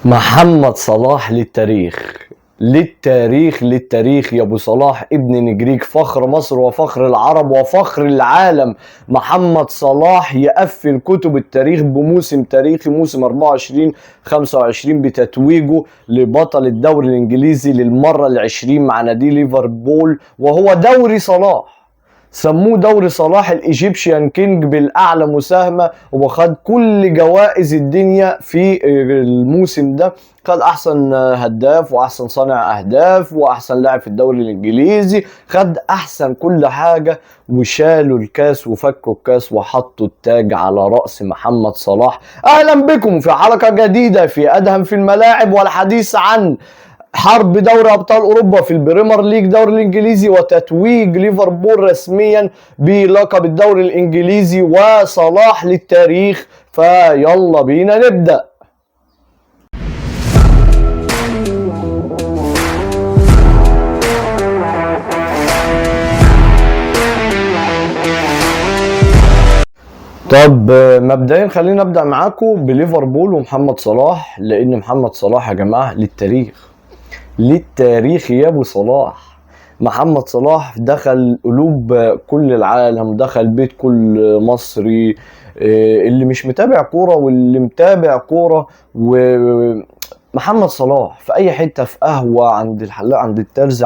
محمد صلاح للتاريخ يا ابو صلاح ابن نجريك، فخر مصر وفخر العرب وفخر العالم. محمد صلاح يقفل كتب التاريخ بموسم تاريخي، موسم 24-25 بتتويجه لبطل الدوري الانجليزي للمرة العشرين مع نادي ليفربول، وهو دوري صلاح. سموه دوري صلاح الايجيبشيان كينج بالاعلى مساهمه، وخد كل جوائز الدنيا في الموسم ده. خد احسن هداف واحسن صانع اهداف واحسن لاعب في الدوري الانجليزي، خد احسن كل حاجه، وشالوا الكاس وفكوا الكاس وحطوا التاج على راس محمد صلاح. اهلا بكم في حلقه جديده في ادهم في الملاعب، والحديث عن حرب دوري ابطال اوروبا في البريمير ليج دوري الانجليزي، وتتويج ليفربول رسميا بلقب الدوري الانجليزي، وصلاح للتاريخ. فيلا بينا نبدأ. طب مبدئيا خلينا نبدأ معاكم بليفربول ومحمد صلاح، لان محمد صلاح يا جماعة للتاريخ يا ابو صلاح. محمد صلاح دخل قلوب كل العالم، دخل بيت كل مصري، اللي مش متابع كورة واللي متابع كورة. ومحمد صلاح في اي حتة، في قهوة، عند الحلاق، عند الترز،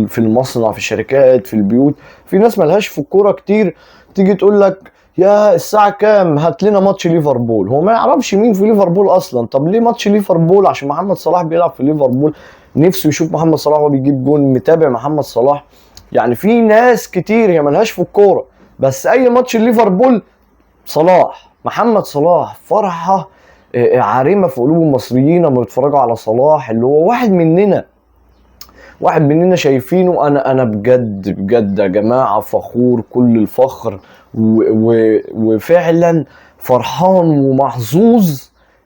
في المصنع، في الشركات، في البيوت. في ناس ملهاش في الكورة كتير، تيجي تقول لك يا الساعة كام هات لنا ماتش ليفربول. هو ما يعرفش مين في ليفربول اصلا. طب ليه ماتش ليفربول؟ عشان محمد صلاح بيلعب في ليفربول، نفسه يشوف محمد صلاح وهو بيجيب جون، متابع محمد صلاح. يعني في ناس كتير هي ملهاش في الكورة، بس اي ماتش ليفربول صلاح، محمد صلاح فرحة عارمة في قلوب المصريين لما بيتفرجوا على صلاح، اللي هو واحد مننا شايفينه. انا بجد يا جماعه فخور كل الفخر، وفعلا فرحان ومحظوظ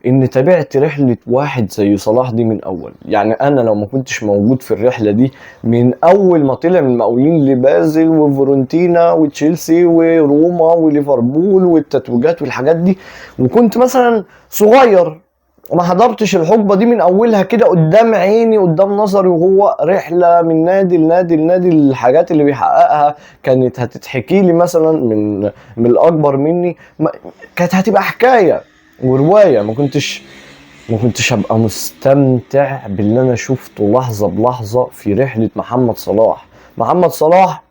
ان تابعت رحله واحد زي صلاح دي من اول. يعني انا لو ما كنتش موجود في الرحله دي من اول ما طلع من مقاولين لبازل وفورنتينا وتشيلسي وروما وليفربول والتتويجات والحاجات دي، وكنت مثلا صغير ما حضرتش الحقبه دي من اولها كده قدام عيني قدام نظري، وهو رحله من نادي لنادي لنادي، الحاجات اللي بيحققها كانت هتتحكي لي مثلا من الاكبر مني، كانت هتبقى حكايه وروايه. ما كنتش هبقى مستمتع باللي انا شفته لحظه بلحظه في رحله محمد صلاح.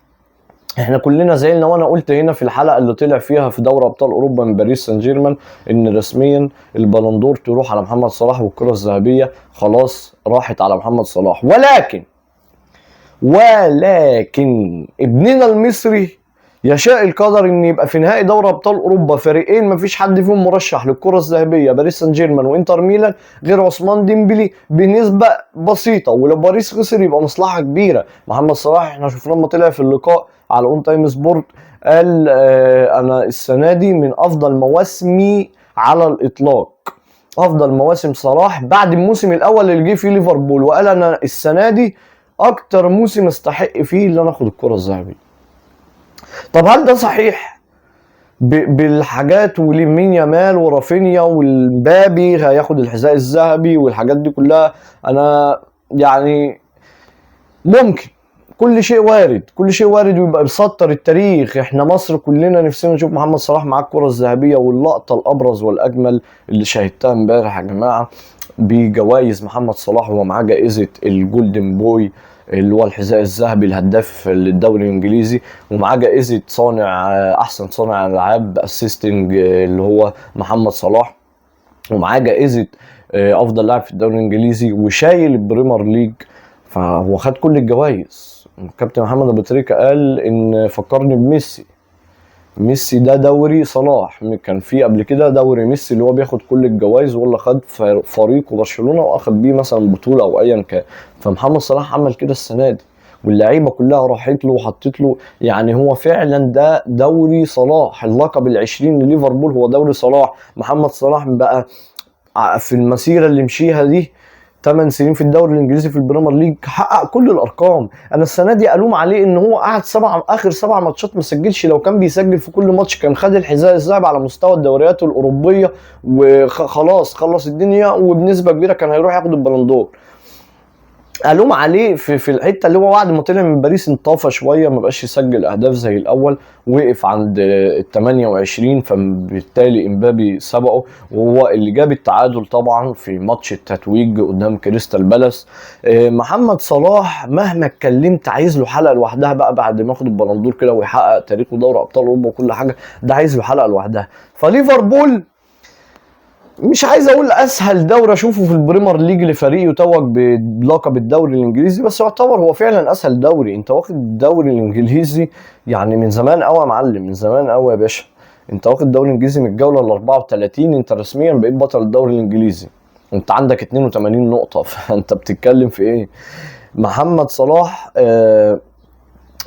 احنا كلنا زعلنا، وانا قلت هنا في الحلقه اللي طلع فيها في دوري ابطال اوروبا من باريس سان جيرمان ان رسميا البالندور تروح على محمد صلاح، والكره الذهبيه خلاص راحت على محمد صلاح. ولكن ابننا المصري يشاء القدر ان يبقى في نهائي دوري ابطال اوروبا فريقين مفيش حد فيهم مرشح للكره الذهبيه، باريس سان جيرمان وانتر ميلان، غير عثمان ديمبلي بنسبه بسيطه. ولو باريس خسر يبقى مصلحه كبيره. محمد صلاح احنا شفناه لما طلع في اللقاء على اون تايم سبورت قال انا السنه دي من افضل مواسمي على الاطلاق، افضل مواسم صلاح بعد الموسم الاول اللي جه فيه ليفربول، وقال انا السنه دي اكتر موسم استحق فيه اللي انا اخد الكره الذهبيه. طب هل ده صحيح؟ بالحاجات وليمين يامال ورافينيا والمبابي هياخد الحذاء الذهبي والحاجات دي كلها، انا يعني ممكن كل شيء وارد ويبقى بيسطر التاريخ. احنا مصر كلنا نفسنا نشوف محمد صلاح معاه الكرة الذهبية. واللقطة الابرز والاجمل اللي شاهدتها امبارح يا جماعة بجوائز محمد صلاح وهو معاه جائزة الجولدن بوي اللي هو الحذاء الذهبي الهداف للدوري الانجليزي، ومعاه جائزة احسن صانع العاب اسيستنج اللي هو محمد صلاح، ومعاه جائزة افضل لاعب في الدوري الانجليزي، وشايل البريمير ليج. فهو خد كل الجوائز. كابتن محمد ابو تريكة قال ان فكرني ميسي ده دوري صلاح، كان في قبل كده دوري ميسي اللي هو بياخد كل الجوائز، ولا خد فريقه برشلونة واخد بيه مثلا بطولة او ايا كان. فمحمد صلاح عمل كده السنة دي، واللعيبة كلها راحت له وحطت له. يعني هو فعلا ده دوري صلاح، اللقب العشرين لليفربول هو دوري صلاح. محمد صلاح بقى في المسيرة اللي مشيها دي 8 سنين في الدوري الانجليزي في البريمير ليج، حقق كل الارقام. انا السنه دي الوم عليه ان هو قعد اخر 7 ماتشات ما سجلش، لو كان بيسجل في كل ماتش كان خد الحذاء الذهبي على مستوى الدوريات الاوروبيه وخلاص خلص الدنيا، وبنسبه كبيره كان هيروح ياخد البلندور. الوم عليه في الحته اللي هو بعد ما طلع من باريس انطفى شويه، ما بقاش يسجل اهداف زي الاول، وقف عند ال 28، فبالتالي امبابي سبقه، وهو اللي جاب التعادل طبعا في ماتش التتويج قدام كريستال بالاس. محمد صلاح مهما اتكلمت عايز له حلقه لوحدها بقى بعد ما ياخد البلندور كده ويحقق تاريخه دوري ابطال اوروبا وكل حاجه، ده عايز له حلقه لوحدها. فليفربول مش عايز اقول اسهل دوري اشوفه في البريمير ليج لفريق يتوج بلقب الدوري الانجليزي، بس يعتبر هو فعلا اسهل دوري. انت واخد الدوري الانجليزي يعني من زمان قوي يا معلم، من زمان قوي يا باشا. انت واخد الدوري الانجليزي من الجوله ال 34، انت رسميا بقيت بطل الدوري الانجليزي، انت عندك 82 نقطه فانت بتتكلم في ايه؟ محمد صلاح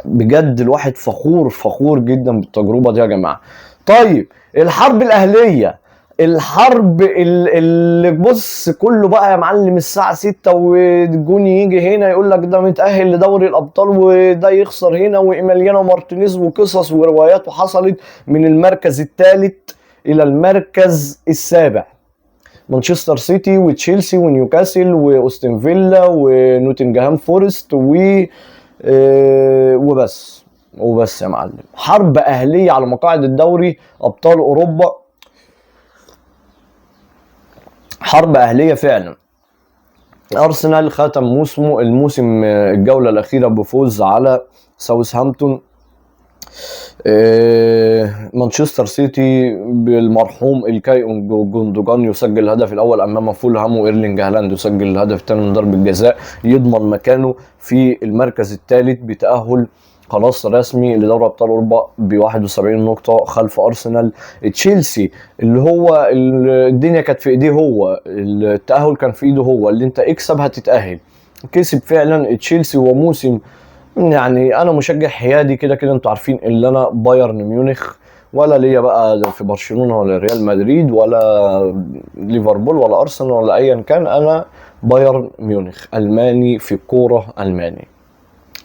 بجد الواحد فخور جدا بالتجربه دي يا جماعه. طيب الحرب الاهليه، الحرب اللي بص كله بقى يا معلم الساعة 6 والجون يجي هنا يقول لك ده متأهل لدوري الأبطال وده يخسر هنا، وإيميليانو مارتينيز وقصص وروايات وحصلت من المركز الثالث إلى المركز السابع. مانشستر سيتي وتشيلسي ونيوكاسل وأوستن فيلا ونوتنجهام فورست وبس يا معلم. حرب أهلية على مقاعد الدوري أبطال أوروبا، حرب أهلية فعلا. أرسنال ختم الموسم الجولة الأخيرة بفوز على ساوثهامبتون. مانشستر سيتي بالمرحوم إلكاي جوندوجان يسجل الهدف الأول أمام فولهام، وإيرلينج هالاند يسجل الهدف الثاني من ضربة جزاء، يضمن مكانه في المركز الثالث بتأهل خلاص رسمي لدوري ابطال اوروبا ب 71 نقطه خلف ارسنال. تشيلسي اللي هو الدنيا كانت في ايديه، هو التاهل كان في ايده، هو اللي انت اكسب هتتاهل، كسب فعلا تشيلسي. وموسم يعني انا مشجع حيادي كده انتوا عارفين اللي انا بايرن ميونخ، ولا ليا بقى في برشلونه ولا ريال مدريد ولا ليفربول ولا ارسنال ولا ايا كان، انا بايرن ميونخ، الماني في الكوره، الماني.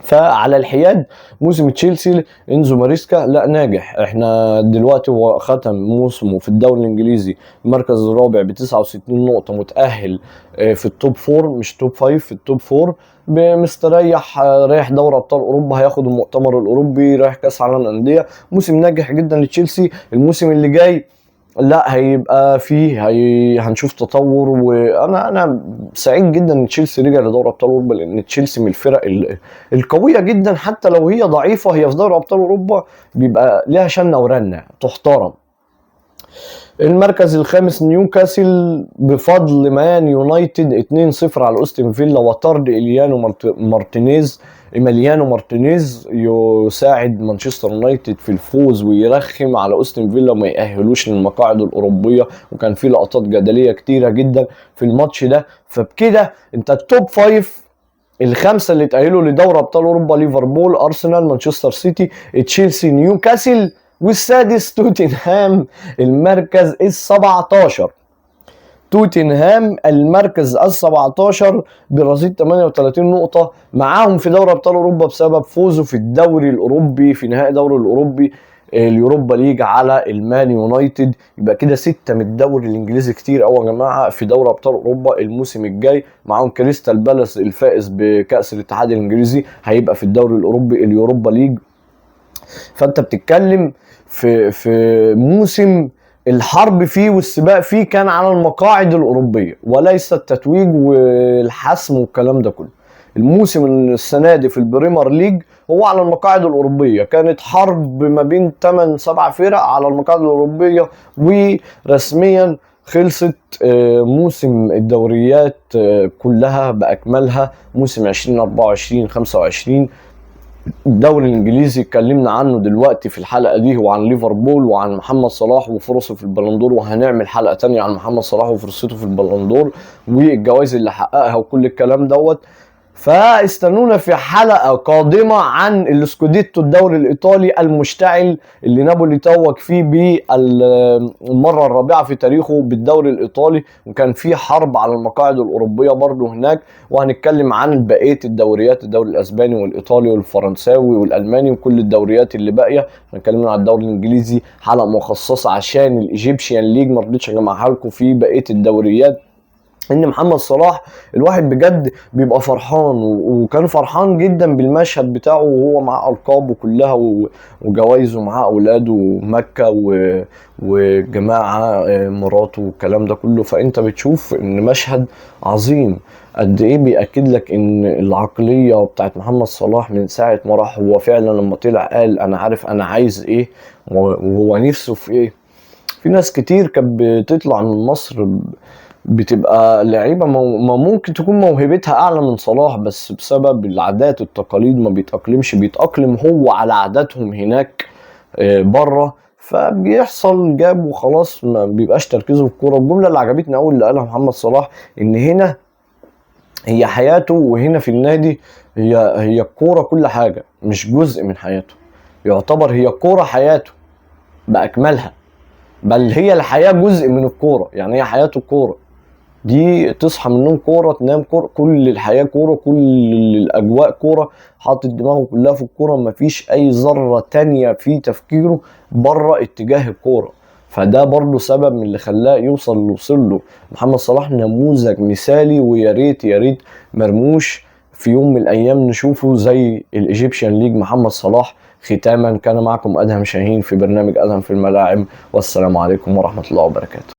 فعلى الحياد موسم تشيلسي انزو ماريسكا لا ناجح. احنا دلوقتي هو ختم موسمه في الدوري الانجليزي المركز الرابع ب 69 نقطه، متاهل في التوب 4، مش توب 5، في التوب 4 مستريح، رايح دوري ابطال اوروبا، هياخد المؤتمر الاوروبي، رايح كاس عالم الانديه. موسم ناجح جدا لتشيلسي. الموسم اللي جاي لا هيبقى فيه هنشوف تطور، وانا سعيد جدا ان تشيلسي رجع لدوري ابطال اوروبا، لان تشيلسي من الفرق القويه جدا، حتى لو هي ضعيفه هي في دوري ابطال اوروبا بيبقى ليها شنه ورنه تحترم. المركز الخامس نيوكاسل بفضل مان يونايتد 2-0 على اوستن فيلا، وطرد إيميليانو مارتينيز يساعد مانشستر يونايتد في الفوز ويرخم على اوستن فيلا وما يأهلوش للمقاعد الأوروبية، وكان في لقطات جدلية كتيرة جدا في الماتش ده. فبكده انت التوب 5 الخمسة اللي تأهلوا لدوري أبطال أوروبا ليفربول، أرسنال، مانشستر سيتي، تشيلسي، نيوكاسل، والسادس توتنهام المركز ال17. توتنهام المركز ال17 برصيد 38 نقطة، معاهم في دوري ابطال اوروبا بسبب فوزه في الدوري الاوروبي في نهائي دوري الاوروبي اليوروبا ليج على المان يونايتد. يبقى كده 6 من الدوري الانجليزي، كتير قوي يا جماعه في دوري ابطال اوروبا الموسم الجاي. معاهم كريستال بالاس الفائز بكاس الاتحاد الانجليزي هيبقى في الدوري الاوروبي اليوروبا ليج. فانت بتتكلم في موسم الحرب فيه والسباق فيه كان على المقاعد الأوروبية وليس التتويج والحسم والكلام ده كله. الموسم السنة دي في البريمير ليج هو على المقاعد الأوروبية، كانت حرب ما بين 8-7 فرق على المقاعد الأوروبية، ورسميا خلصت موسم الدوريات كلها بأكملها، موسم 2024-25. الدوري الانجليزي اتكلمنا عنه دلوقتي في الحلقه دي، وعن ليفربول وعن محمد صلاح وفرصه في البلندور، وهنعمل حلقه تانية عن محمد صلاح وفرصته في البلندور والجوائز اللي حققها وكل الكلام دوت. فاستنونا في حلقة قادمة عن السكوديتو الدوري الإيطالي المشتعل اللي نابولي توج فيه بالمرة الرابعة في تاريخه بالدوري الإيطالي، وكان في حرب على المقاعد الأوروبية برضو هناك. وهنتكلم عن بقية الدوريات، الدوري الأسباني والإيطالي والفرنساوي والألماني وكل الدوريات اللي باقية. هنتكلم عن الدوري الإنجليزي حلقة مخصصة عشان الإيجيبشيان ليج، ما رضيتش أجمعها لكم في بقية الدوريات. ان محمد صلاح الواحد بجد بيبقى فرحان، وكان فرحان جدا بالمشهد بتاعه وهو مع القابه كلها وجوائزه مع اولاده مكة وجماعة مراته والكلام ده كله. فانت بتشوف ان مشهد عظيم قد ايه بيأكد لك ان العقلية بتاعت محمد صلاح من ساعة ما راح، هو فعلا لما طلع قال انا عارف انا عايز ايه وهو نفسه في ايه. في ناس كتير كانت بتطلع من مصر بتبقى لعيبة ممكن تكون موهبتها أعلى من صلاح، بس بسبب العادات التقاليد ما بيتأقلمش، بيتأقلم هو على عاداتهم هناك بره، فبيحصل جاب وخلاص ما بيبقاش تركيزه في الكورة. الجملة اللي عجبتني أول اللي قالها محمد صلاح إن هنا هي حياته، وهنا في النادي هي الكورة كل حاجة مش جزء من حياته، يعتبر هي الكورة حياته بأكملها، بل هي الحياة جزء من الكورة. يعني هي حياته الكورة دي، تصحى من النوم كورة، تنام كورة، كل الحياة كورة، كل الأجواء كورة، حاطط دماغه كلها في الكورة، مفيش أي ذرة تانية في تفكيره بره اتجاه الكورة. فده برضه سبب من اللي خلاه يوصل اللي وصل له. محمد صلاح نموذج مثالي، ويا ريت يا ريت مرموش في يوم من الأيام نشوفه زي الإيجيبشن ليج محمد صلاح. ختاما كان معكم أدهم شاهين في برنامج أدهم في الملاعب، والسلام عليكم ورحمة الله وبركاته.